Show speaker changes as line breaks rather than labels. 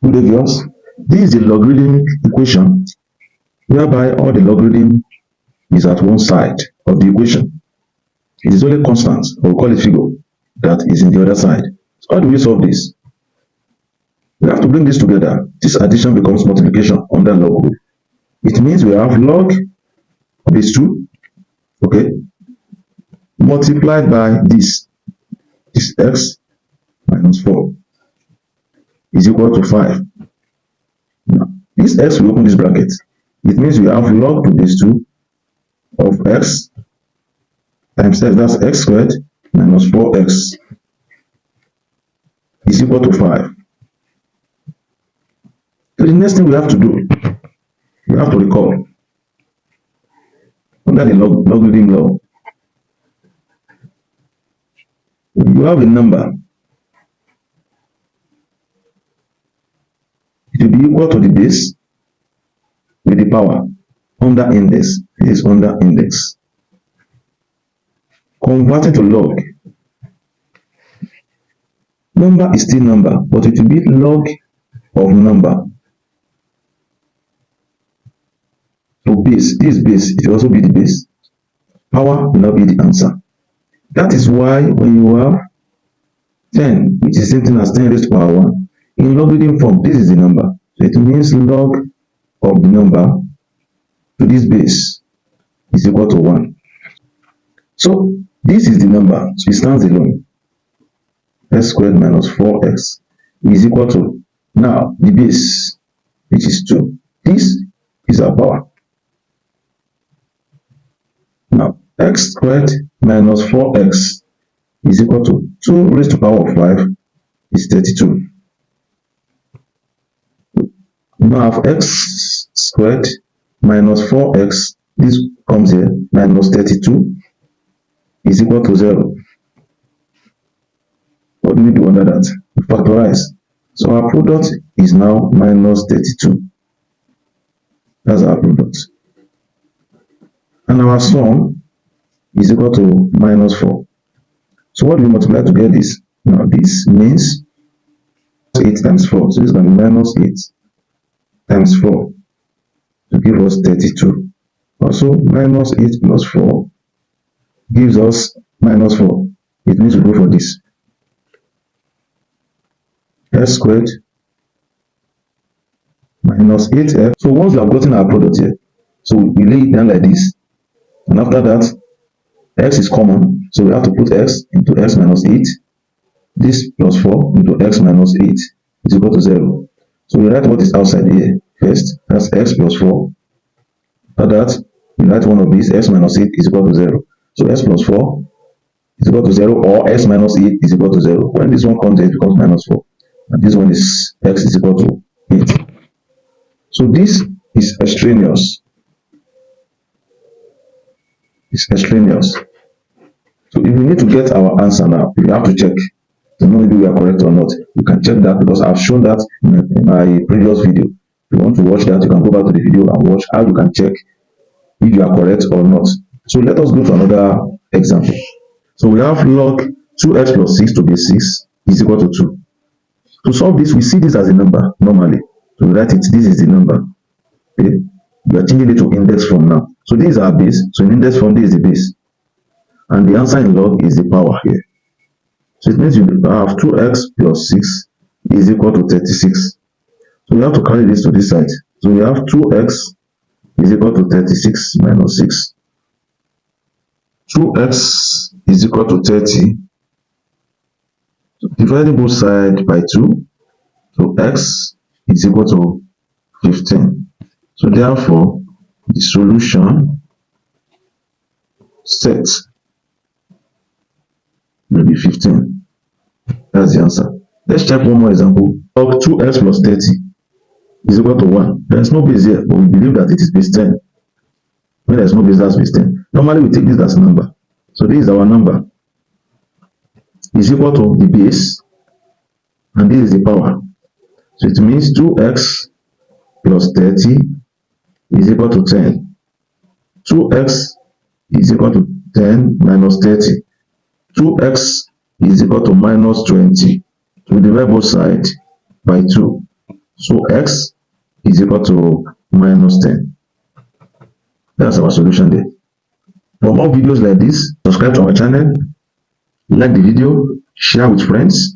Good day, viewers. This is the logarithmic equation whereby all the logarithm is at one side of the equation. It is only constant, or we call it figure, that is in the other side. So how do we solve this? We have to bring this together. This addition becomes multiplication under log rule. It means we have log base 2, okay, multiplied by this x minus 4 is equal to 5. Now, this x will open this bracket. It means we have log to base 2 of x times x, that's x squared minus 4x is equal to 5. So the next thing we have to do, we have to recall under the logarithm law, when you have a number, it will be equal to the base with the power under index. It is under index. Converting to log, number is still number, but it will be log of number. So base, this base, it will also be the base. Power will not be the answer. That is why when you have 10, which is the same thing as 10 raised to power 1, in logarithm form, this is the number. So it means log of the number to this base is equal to 1. So this is the number, so it stands alone. X squared minus 4x is equal to, now the base, which is 2. This is our power. Now x squared minus 4x is equal to 2 raised to the power of 5 is 32. Now I have x squared minus 4x, this comes here, minus 32 is equal to 0. What do we do under that? We factorize. So our product is now minus 32. That's our product. And our sum is equal to minus 4. So what do we multiply to get this? Now this means 8 times 4. So this is going to be minus 8 times 4 to give us 32. Also minus 8 plus 4 gives us minus 4. It means we go for this. X squared minus 8x. So once we have gotten our product here, so we lay it down like this. And after that, x is common. So we have to put x into x minus 8. This plus 4 into x minus 8 is equal to 0. So we write what is outside here first. That's x plus 4. After that, we write one of these, x minus 8 is equal to 0. So x plus 4 is equal to 0, or x minus 8 is equal to 0. When this one comes here, it becomes minus 4. And this one is x is equal to 8. So this is extraneous. It's extraneous. So if we need to get our answer now, we have to check to know if we are correct or not. You can check that because I've shown that in my previous video. If you want to watch that, you can go back to the video and watch how you can check if you are correct or not. So let us go to another example. So we have log 2x plus 6 to base 6 is equal to 2. To solve this, we see this as a number normally. So we write it, this is the number. Okay? We are changing it to index form now. So this is our base. So in index form, this is the base. And the answer in log is the power here. So it means you have 2x plus 6 is equal to 36. So we have to carry this to this side. So we have 2x is equal to 36 minus 6. 2x is equal to 30. So dividing both sides by 2. So x is equal to 15. So therefore, the solution set will be 15. That's the answer. Let's check one more example. Log 2x plus 30 is equal to 1. There is no base here, but we believe that it is base 10. When there is no base, that's base 10. Normally, we take this as number. So this is our number. Is equal to the base, and this is the power. So it means 2x plus 30 is equal to 10. 2x is equal to 10 minus 30. 2x is equal to minus 20. We divide both sides by 2. So x is equal to minus 10. That's our solution there. For more videos like this, subscribe to our channel, like the video, share with friends.